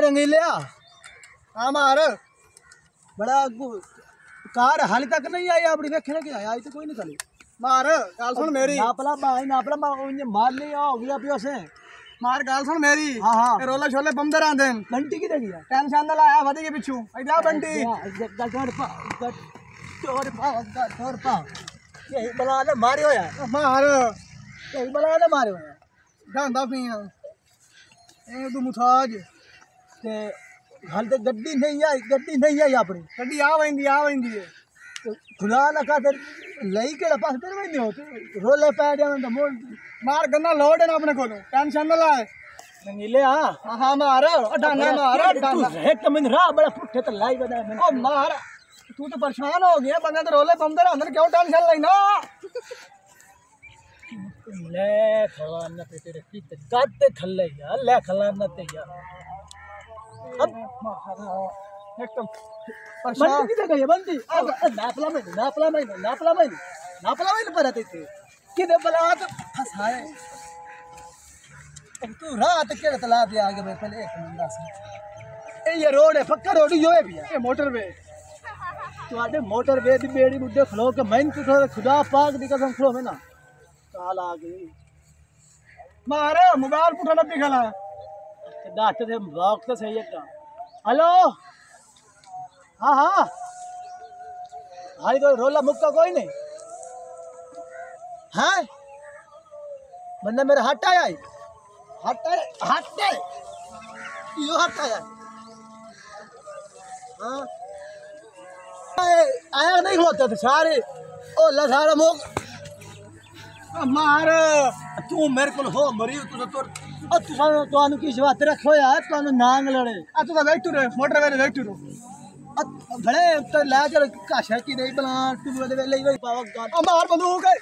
रंगीलिया हाँ मार बड़ा कार हाल तक नहीं आई अपनी वेखने की आई तो कोई नहीं चली मार गाल सुन मेरी नापला मार लिया हो गया पियो से मार गाल सुन मेरी हाँ हाँ रोले छोले बंदर आंदे घंटी की देगी टेंशन ना लाया वधी के पिछू इधर बंटी गटोर पा यही बला ने मारियो यार मार यही बला ने मारियो यार गांदा पीना ए तू मुथाज ते हाल तक गड्डी नहीं आई अपनी गड्डी आ वेंदी है खुला ना का लई के पास तेरे में नहीं होते रोले पै जावे तो मोड़ मार गन्ना लोड है ना अपने को टेंशन ना लाए रंगीले हाँ मार डाना मार डाना एक मिनट रहा बड़ा पुट्ठे तो लाई बना मैंने ओ मार तू तो परेशान हो गया बंदा तो रोले बंदर अंदर क्यों टेंशन लेना ले खलाना ते तेरे की काटे खल्ले यार ले खलाना ते यार अब एकदम बंदी की जगह है बंदी नापला में पर आते थे किने बला तो फसाए तू रात के तला दे आगे में पहले एक मंदा से ये रोड है पक्का रोड यो है भैया ये मोटर वे तुम्हारे मोटर वे दी बेड़ी मुद्दे खलो के मैं तो खुदा पाक दी कसम खलो में ना काल आ गई मार मोबाइल पुठा न पिघला डाटे थे ब्लॉक तो सही है हेलो हाँ हाँ हाई कोई रोला मुक्का कोई नहीं हाँ बंदा मेरा हट आया यो हट आया हाँ आया नहीं होता थे सारे ओ सारा मोक मार तू मेरे को हो मरी तू तो तुम किस बात रखो यार तुम नांग लड़े तू तो बैठ रे मोटर वे बैठ रो बड़े तो ला चल काशा की नहीं बना तू दे ले गई पावा मार बंदूक है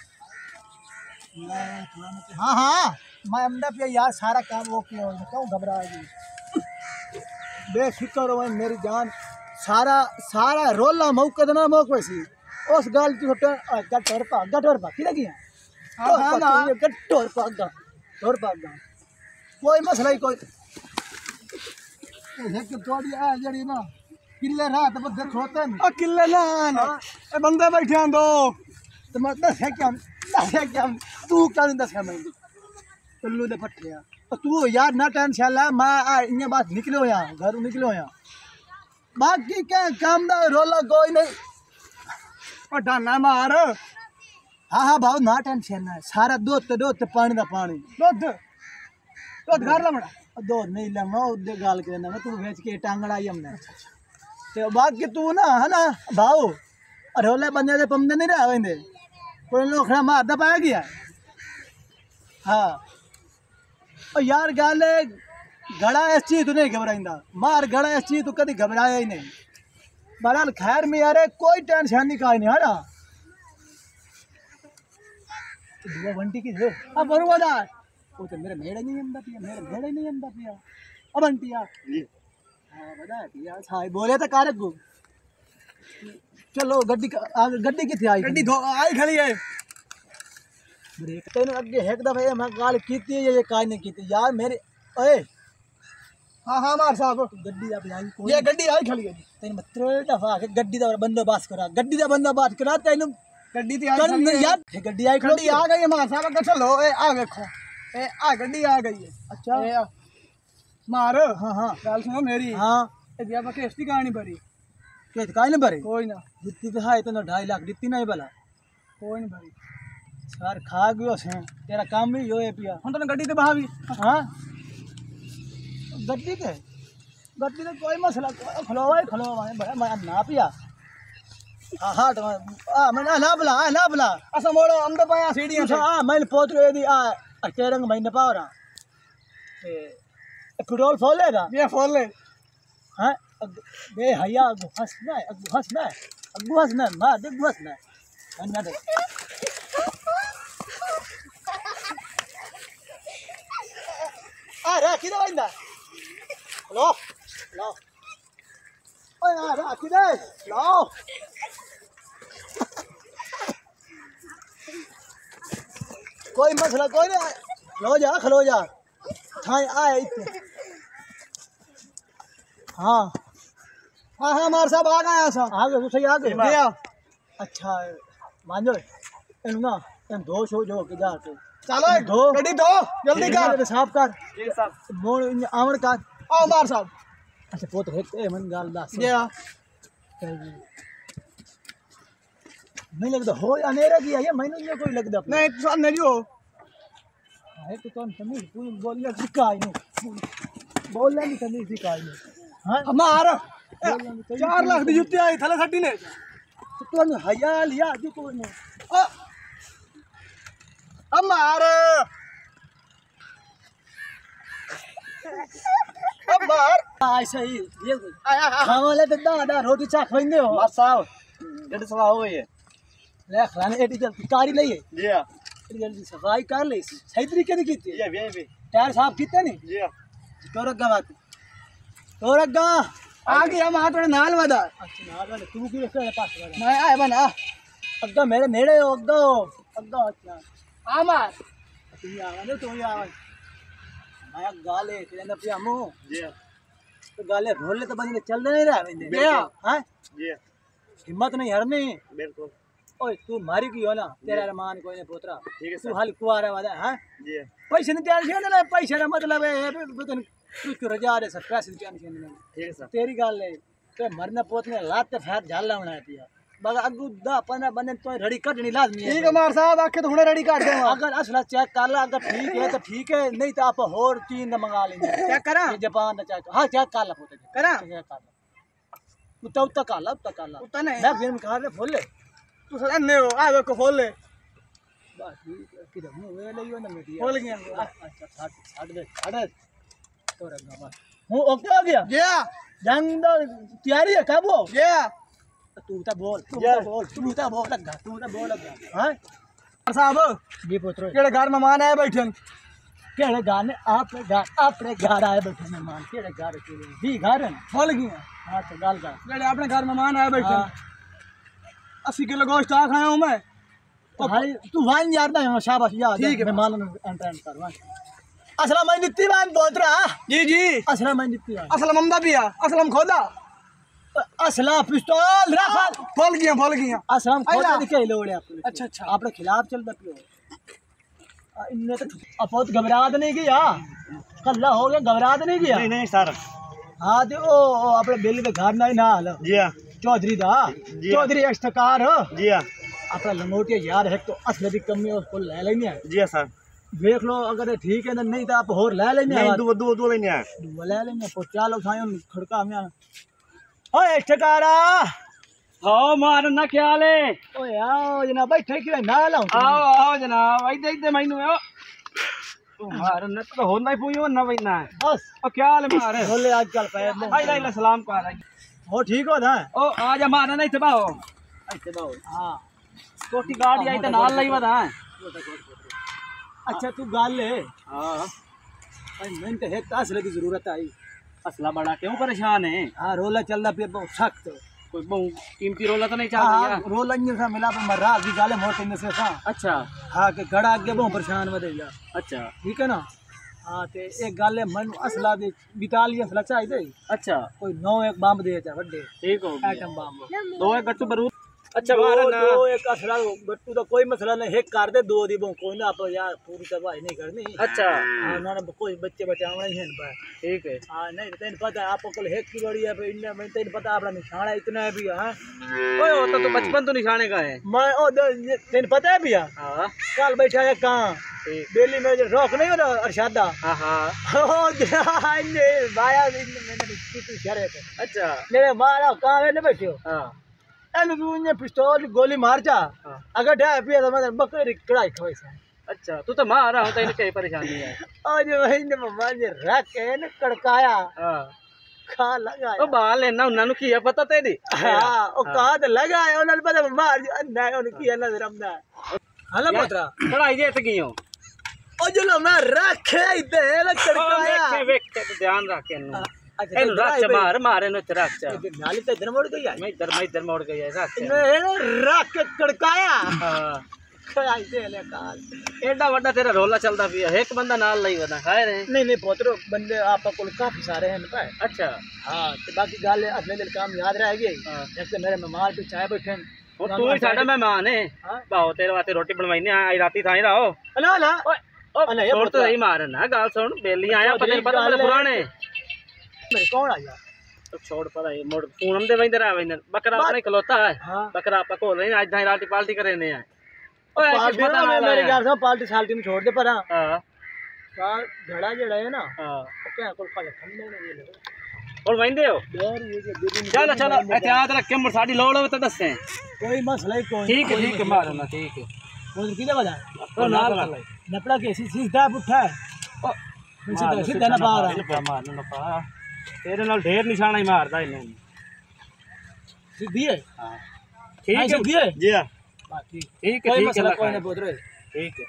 हाँ हाँ मैं अंदर पे यार सारा काम वो किया क्यों घबराएगी बेफिक्र हो मेरी जान सारा रोला मौके देना मौके सी उस गाल की गटोर पा किधर गया गटोर पा कोई मसला ही कोई थोड़ी आ जड़ी ना किले रात बस देखोते ओ किले ना ए बंदे बैठे हैं दो तो मैं दस है क्या तू क्या नहीं दस है मैं टुल्लू दे पट्टे यार तो तू यार ना टेंशन ला मैं इन्हें बात निकलो यहाँ घर निकलो यहाँ बाकी क्या काम दा रोला कोई नहीं और डाना मार हाँ भाव ना टेंशन ना सारा दूध पानी दा पानी दूध घर लमड़ा दूध नहीं लमा उदे गाल के ना तू भेज के टांगड़ा ही हमने तो बाकी तू ना है ना भाव रोले बंदे दे पमदे नहीं रहा वेंदे कोई लोग खड़ा मार दा पाया गया हाँ और यार गाले घड़ा इस चीज तू नहीं घबराइंदा मार घड़ा इस चीज तू कभी घबराया ही नहीं बहरहाल खैर में यार कोई टेंशन नहीं काई नहीं है ना वो बंटी की जो अब बरोबर वो तो मेरे मेड़े नहीं अंदा पिया अब बंटिया हाँ बता पिया छाई बोले तो कारक को चलो गड्डी की थी आई गड्डी आई खड़ी है ब्रेक तेन अगे एक दफा मैं गाल कीती ये काई नहीं कीती यार मेरे ओए हाँ मार साहब गड्डी आप आई कोई ये गड्डी आई खड़ी है तेन मत दफा के गड्डी दा बंदोबस्त करा तेन गड्डी थी आई यार गड्डी आई गड्डी आ गई है मार साहब का चलो ए आ देखो ए आ गड्डी आ गई है अच्छा मार हाँ गाल सुनो मेरी हाँ ए दिया बके इसकी कहानी भरी के काई नहीं भरे कोई ना जितनी तो है तो 2.5 लाख जितनी नहीं भला कोई नहीं भरी सर खा गयो से तेरा काम भी यो है पिया हम तो गड्डी ते बहावी हाँ गड्डी तो कोई मसला खलोवा मैं ना पिया हाँ मैं ना बला असा मोड़ो हम तो पाया सीढ़ियां से मैंने पोत रे दी तेरंग महीने पावरा पेट्रोल फोलेगा ये फोल ले हाँ बे हया अगु हंसना मार दे हंसना अन्ना दे आ किधर आइंदा लो ओए आ किधर लो कोई मसला कोई नहीं खलो जा थाई आए इतने हाँ हाँ हाँ मार साहब आ गए सा आ गए, सही आ गए। गया अच्छा मान जाओ इन ना इन दो शो जो के जाके चलो दो गड्डी दो जल्दी कर साफ कर जी साहब मोड़ आवड़ कर। आओ मार साहब अच्छा पोत है ए मन गाल दास गया नहीं लगता हो अनेरा किया ये मैंने ये कोई लगता नहीं तो सामने जो है तो तुम तमीज तू बोलना सिखाई नहीं बोलना नहीं तमीज सिखाई नहीं। हां हमारा 4 लाख दी जुत्ती आई थले सट्टी ने तो तुम हया लिया जो कोई नहीं हमारा हमार ऐसा ही ये आया खावाले तो दादा रोटी चा खवेंगे हो मार साहब जल्दी सवा हो गई है ले खाने एटी जल्दी कारी लइए जी हां जल्दी सफाई कर ले सही तरीके से कीती ये भी टायर साफ कीते नहीं जी हां तोरगा बात तोरगा आ गया हम आटो नाल वदा अच्छा ना वाले तू की रखे पास वाला मैं आए बना अग्गा मेरे नेड़े हो अग्गा अग्गा अच्छा आ मार तू ही आवा ने तू ही आवा माया गाले तेरे पे हमो जी हां तो गाले भोले तो बंदे चल नहीं रहा बंदे भैया हां जी हां हिम्मत नहीं हरनी बिल्कुल ओए तू मारी की हो ना तेरा मान कोई ने पोतरा ठीक है तू हाल कुआरा वाला है जी पैसे नहीं त्यार ना पैसे का मतलब है बतन कुछ रजा रे सब पैसे टेंशन नहीं ठीक है सर तेरी गाल है ते मरने पोतने लात ते फेर झाला बना दिया बगा अगू 10-15 बने तो रड़ी कटनी लाजमी है। ठीक है मार साहब आके तो हुने रेडी काट दे अगर असला चेक कर ला अगर ठीक है तो ठीक है नहीं तो आप और चीन दा मंगा लेंगे चेक करा ये जापान दा चेक हां चेक कर ला पोते करा चेक कर ला तू तो कर ला उतना नहीं मैं फिल्म खा ले फुल तू सर अन्ने हो आ को खोल ले बस किधर मुंह वे लियो ना मेरी खोल गया अच्छा छाड़ दे तो रंगा बस हूं ओके हो गया गया जंग दो तैयारी है कब हो गया तू तो बोल तू तो बोल लगा हां साहब जी पुत्र केड़े घर मेहमान आए बैठन केड़े गाने अपने घर आए बैठे मेहमान केड़े घर के भी घर है खोल गया हां तो गाल का केड़े अपने घर मेहमान आए बैठन 80 किलो गोश्त आ खाया हूं मैं तो भाई तू वाइन यार ना शाबाश यार ठीक है मेहमान एंटर कर वाइन असलम मैं नित्ती वाइन बोल रहा जी जी असलम मैं नित्ती वाइन असलम अमदा पिया असलम खोदा असला पिस्तौल राफल खोल गया असलम खोदा दिखे लोड़े आपको अच्छा अच्छा आपने खिलाफ चलता पियो इनने तो अपोत घबराहट नहीं किया कल्ला हो गया घबराहट नहीं किया नहीं सर हाँ तो ओ अपने बिल के घर ना ही ना हाल जी हां चौधरी दा चौधरी इश्तकार हो जी हां अपना लंगोटिया यार है तो असले की कमी है उसको ले लेंगे जी हां सर देख लो अगर ठीक है ना नहीं तो आप और ले लेंगे नहीं दो लेने आए ले लेंगे पहुंचा लो सायों खड़का में ओए इश्तकारा हां मार ना ख्याल है ओए आओ जना बैठे कि ना लाऊं आओ जनाब इधर मैनू आओ मार न तो होंदा ही पूयो ना वैना बस ओ ख्याल मार बोले आजकल पैर आई ला सलाम कर हो ठीक हो ना ओ आ जा मार नहीं थबाओ ऐसे बाओ हां कोटी गाड़ी आई तो नाल लई वदा अच्छा तू गाल ले हां भाई मैं तो है असले की जरूरत आई असला बड़ा क्यों परेशान है हाँ रोला चलना पे बहुत सख्त कोई बहुत कीमती रोला तो नहीं चल हाँ रहा रोला नहीं सा मिला पर मर्रा भी गाले मोटे में से सा अच्छा हाँ के गड़ा आगे बहुत परेशान बदेगा अच्छा ठीक है ना हाँ ते एक गाले मन असला दे बिताली असला चाहिए अच्छा कोई 9 एक बम दे जा वड्डे ठीक हो गया आइटम बम दो एक गट्टू बरूद अच्छा दो मार ना एक असला गट्टू तो कोई मसला नहीं एक कर दे दो दी बो कोई ना आप यार पूरी तबाही नहीं करनी अच्छा हाँ ना कोई बच्चे बचावना ही है ना ठीक है हाँ नहीं तेन पता है आपको कल हेक की बड़ी है पे इंडिया में तेन पता अपना निशाना इतना है भी हाँ ओए होता तो बचपन तो निशाने का है मैं ओ तेन पता है भैया हाँ कल बैठा है कहाँ दिल्ली में जो रॉक नहीं होता अरशादा हाँ हाँ ओ ने भाया मैंने कितनी शर्त है अच्छा मेरे मारा कहाँ है ना बैठे हो हाँ एन तू ने पिस्तौल गोली मार जा हाँ। अगर ढाई पिया तो मैं बकरी कढ़ाई खवाई सा अच्छा तू तो मार रहा हूँ तो इन्हें कहीं परेशानी है आज वही ने मम्मा ने रख के ने कड़काया हाँ खा लगाया ओ बाल लेना उन्होंने किया पता तेरी हाँ ओ कहा तो लगाया उन्होंने पता मार अन्ना उन्होंने किया ना रमदा हला पतरा पढ़ाई जेत गई हो ओ जो मैं रखे इधर ना कड़काया वेख के ध्यान रखे नु अच्छा एनु रख मार मारे नु रख नाली तो इधर मोड़ गई है मैं इधर मोड़ गई है रख ने रख के कड़काया हां एडा वड्डा तेरा रोला चलता पिया एक बंदा नाल लई वदा खाए रे नहीं पुत्रो बंदे आप को काफी सारे हैं पता है। अच्छा हाँ तो बाकी गल अपने दिल काम याद रहेगी। एक तो मेरे मेहमान भी चाय बैठे हैं। ओ तू ही साडा मेहमान है बाओ तेरे वास्ते रोटी बनवाईने आई राती थाई रहो ना ना ओए ओ छोड़ तो सही मारना गाल सुन बेली आया पता पता मेरे पुराने मेरे कौन आया तो छोड़ पता ये मोड़ पूनम दे वंदे रहा वंदे बकरा अपने खलोता है बकरा आपा को नहीं आज थाई राती पार्टी करे ने ओए पता ना मेरे घर से पार्टी साल्टी में छोड़ दे पर हां सार घड़ा जड़ा है ना हां क्या कोई खा ठंडे नहीं ले और वंदे हो चलो चलो एहतियात रख के मोर साडी लोड़ हो तो दसे कोई मसला ही कोई ठीक है मारो ना ठीक है वो किधर बजा तो नाल नपड़ा के सीधा पुठा है ओ सीधा ना पा रहा मारना ना पा तेरे नाल ढेर निशाना ही मारदा इने सीधी है हां ठीक है सीधी है जी हां ठीक है कोई मसला कोई नहीं बोल रहे ठीक है